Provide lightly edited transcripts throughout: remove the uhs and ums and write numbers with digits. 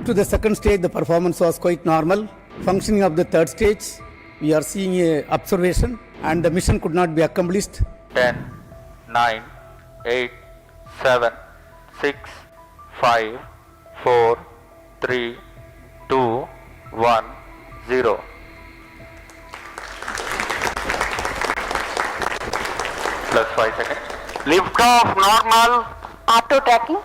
Up to the second stage, the performance was quite normal. Functioning of the third stage, we are seeing a observation and the mission could not be accomplished. 10, 9, 8, 7, 6, 5, 4, 3, 2, 1, 0. Plus 5 seconds. Lift off normal. Auto tracking.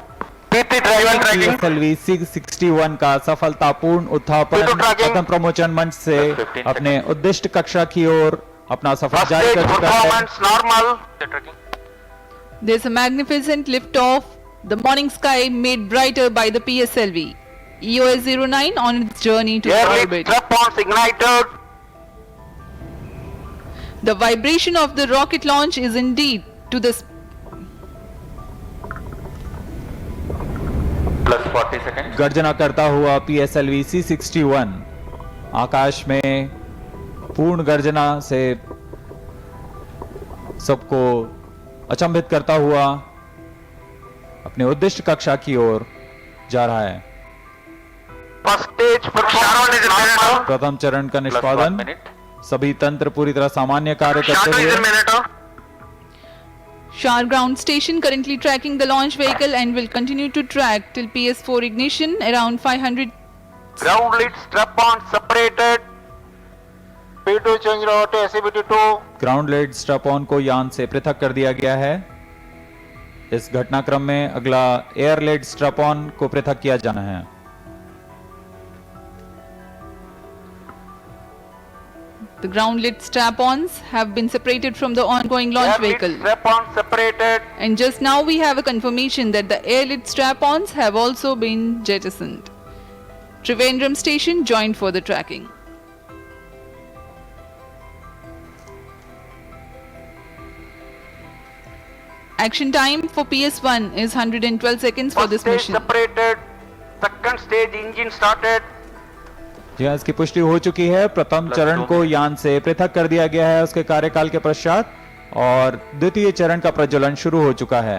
PT driver tracking. PSLV 661 का सफलतापूर्ण उत्थापन Auto tracking. प्रथम प्रमोचन मंच से Plus 15 अपने उद्दिष्ट कक्षा की ओर अपना सफर First जारी stage कर चुका है। performance normal. There's a magnificent liftoff. The morning sky made brighter by the PSLV. EOS-09 on its journey to Air lift orbit. strap-ons ignited. The vibration of the rocket launch is indeed to the Plus 40 seconds. गर्जना करता हुआ PSLV C61 आकाश में पूर्ण गर्जना से सबको अचंभित करता हुआ अपने उद्दिष्ट कक्षा की ओर जा रहा है। First stage performance normal. प्रथम चरण का Plus 1 निष्पादन, minute. सभी तंत्र पूरी तरह सामान्य कार्य करते हुए। Shar ground station currently tracking the launch vehicle and will continue to track till PS4 ignition around 500. Ground lead strap-on separated. P2 change route to SCBT2. Ground led strap on को यान से पृथक कर दिया गया है। इस घटनाक्रम में अगला एयर लेड स्ट्रैप ऑन को पृथक किया जाना है। The ground lit strap-ons have been separated from the ongoing launch Air lead vehicle. strap-on separated. And just now we have a confirmation that the air lit strap-ons have also been jettisoned. Trivandrum station joined for the tracking. Action time for PS1 is 112 seconds for First this stage mission. separated. Second stage engine started. जी हाँ, इसकी पुष्टि हो चुकी है। प्रथम चरण को यान से पृथक कर दिया गया है उसके कार्यकाल के पश्चात और द्वितीय चरण का प्रज्वलन शुरू हो चुका है।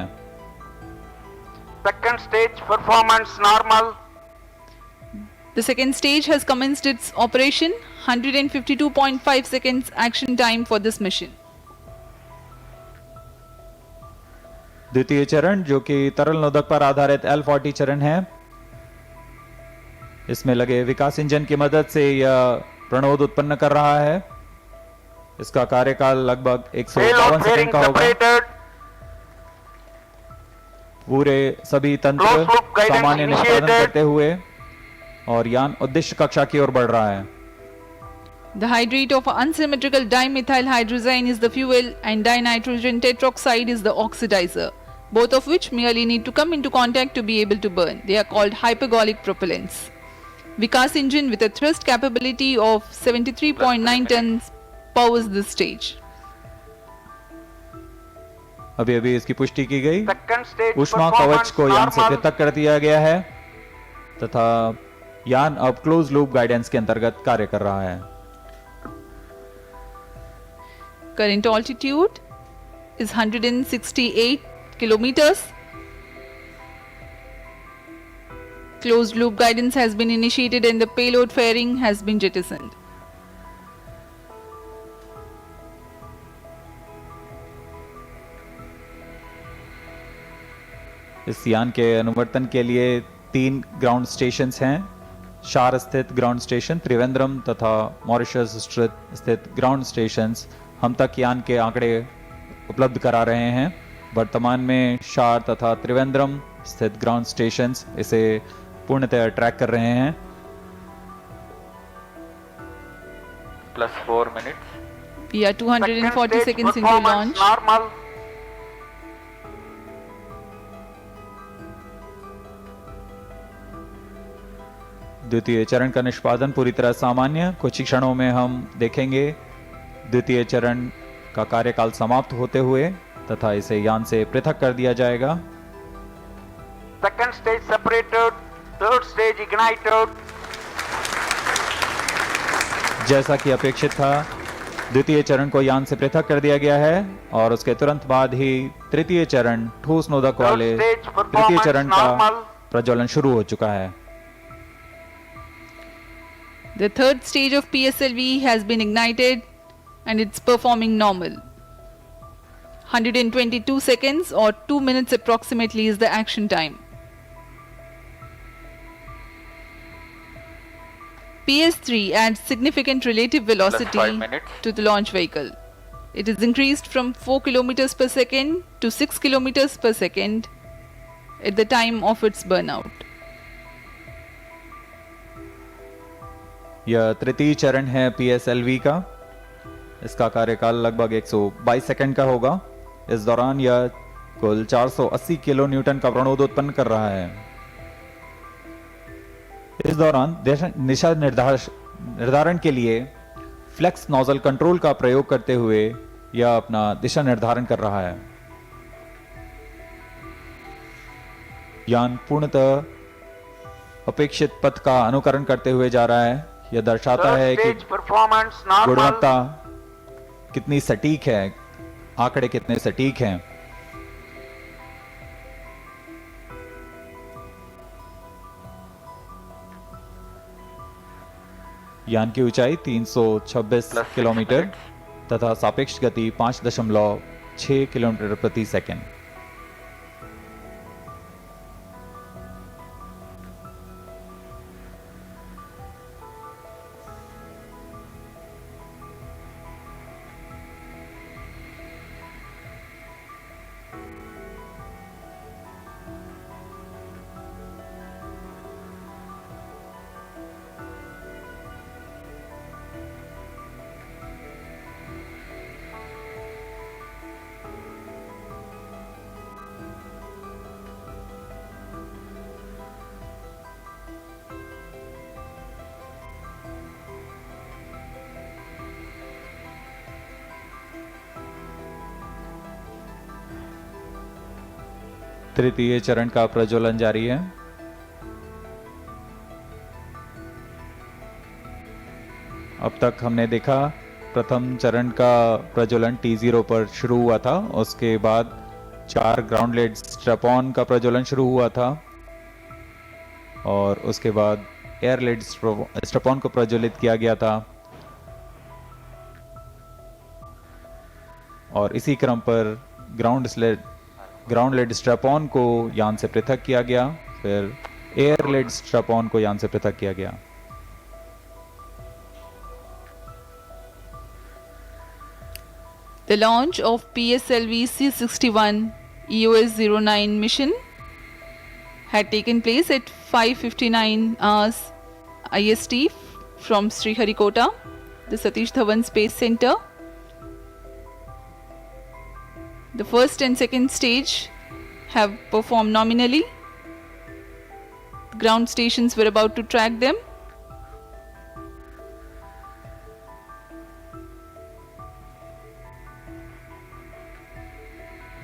Second stage performance normal. The second stage has commenced its operation. 152.5 seconds action time for this mission. द्वितीय चरण जो कि तरल नोदक पर आधारित L40 चरण है, इसमें लगे विकास इंजन की मदद से यह प्रणोद उत्पन्न कर रहा है। इसका कार्यकाल लगभग 152 Payload सेकंड fairing का होगा। separated. पूरे सभी तंत्र Close loop guidance सामान्य निष्पादन initiated. करते हुए और यान उद्दिष्ट कक्षा की ओर बढ़ रहा है। The hydrate of unsymmetrical dimethyl hydrazine is the fuel and dinitrogen tetroxide is the oxidizer, both of which merely need to come into contact to be able to burn. They are called hypergolic propellants. Vikas engine with a thrust capability of 73.9 tons powers this stage. अभी अभी इसकी पुष्टि की गई। Second stage ऊष्मा कवच performance को यान से normal. पृथक कर दिया गया है तथा यान अब क्लोज लूप गाइडेंस के अंतर्गत कार्य कर रहा है। Current altitude is 168 kilometers. Closed loop guidance has been initiated and the payload fairing has been jettisoned. इस यान के अनुवर्तन के लिए 3 ग्राउंड स्टेशंस हैं। शार स्थित ग्राउंड स्टेशन, त्रिवेंद्रम तथा मॉरिशस स्थित ग्राउंड स्टेशंस हम तक यान के आंकड़े उपलब्ध करा रहे हैं। वर्तमान में शार तथा त्रिवेंद्रम स्थित ग्राउंड स्टेशंस इसे पूर्णतः ट्रैक कर रहे हैं। Plus 4 minutes. We are 240 Second stage seconds into performance launch. normal. द्वितीय चरण का निष्पादन पूरी तरह सामान्य। कुछ ही क्षणों में हम देखेंगे द्वितीय चरण का कार्यकाल समाप्त होते हुए तथा इसे यान से पृथक कर दिया जाएगा। Second stage separated. Third stage ignited. जैसा कि अपेक्षित था, द्वितीय चरण को यान से पृथक कर दिया गया है और उसके तुरंत बाद ही तृतीय चरण ठोस नोदक वाले Third stage तृतीय performance चरण का normal. प्रज्वलन शुरू हो चुका है। The third stage of PSLV has been ignited and it's performing normal. 122 seconds or 2 minutes approximately is the action time. PS3 adds significant relative velocity 5 minutes. to the launch vehicle. It is increased from 4 kilometers per second to 6 kilometers per second at the time of its burnout. यह तृतीय चरण है PSLV का। इसका कार्यकाल लगभग 122 second का होगा। इस दौरान यह कुल 480 किलो न्यूटन का प्रणोद उत्पन्न कर रहा है। इस दौरान दिशा निर्धारण के लिए फ्लेक्स नोजल कंट्रोल का प्रयोग करते हुए यह अपना दिशा निर्धारण कर रहा है। यान पूर्णतः अपेक्षित पथ का अनुकरण करते हुए जा रहा है। यह दर्शाता है कि Stage performance normal. गुणवत्ता कितनी सटीक है, आंकड़े कितने सटीक हैं। यान की ऊंचाई 326 किलोमीटर तथा सापेक्ष गति 5.6 किलोमीटर प्रति सेकंड। तृतीय चरण का प्रज्वलन जारी है। अब तक हमने देखा प्रथम चरण का प्रज्वलन T0 पर शुरू हुआ था। उसके बाद 4 ग्राउंड लेड स्ट्रैप-ऑन का प्रज्वलन शुरू हुआ था और उसके बाद एयर लेड स्ट्रैप-ऑन को प्रज्वलित किया गया था और इसी क्रम पर ग्राउंड लेड स्ट्रैप-ऑन को यान से पृथक किया गया, फिर एयर लेड स्ट्रैप-ऑन को यान से पृथक किया गया। The launch of PSLV C61 EOS-09 mission had taken place at 5:59 hours IST from Sriharikota, the Satish Dhawan Space Center. The first and second stage have performed nominally. Ground stations were about to track them.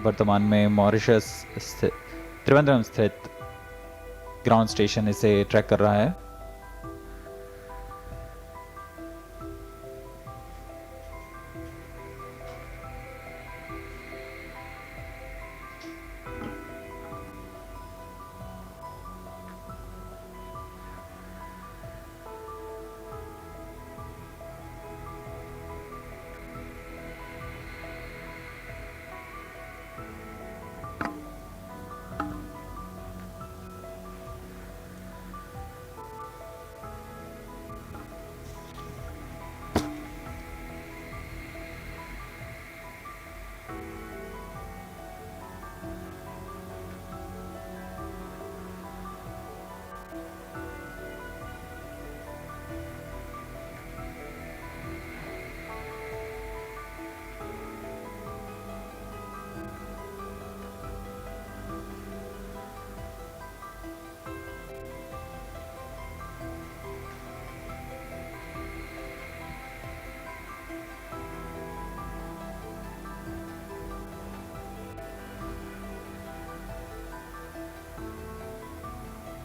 वर्तमान में Mauritius स्थित त्रिवेंद्रम स्थित ground station इसे track कर रहा है।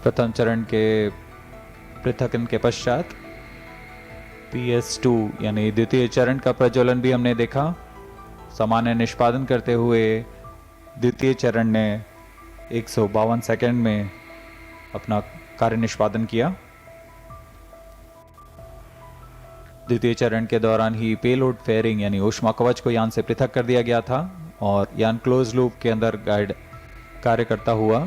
प्रथम चरण के पृथकन के पश्चात PS2 यानी द्वितीय चरण का प्रज्वलन भी हमने देखा। सामान्य निष्पादन करते हुए द्वितीय चरण ने 152 सेकंड में अपना कार्य निष्पादन किया। द्वितीय चरण के दौरान ही पेलोड फेयरिंग यानी ऊष्मा कवच को यान से पृथक कर दिया गया था और यान क्लोज लूप के अंदर गाइड कार्य करता हुआ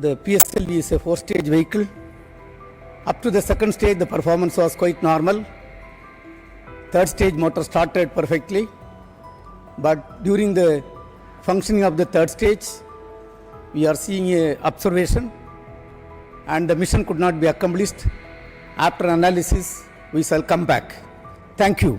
The PSL is a 4-stage vehicle. Up to the second stage, the performance was quite normal. Third stage motor started perfectly. But during the functioning of the third stage, we are seeing a observation and the mission could not be accomplished. After analysis, we shall come back. Thank you.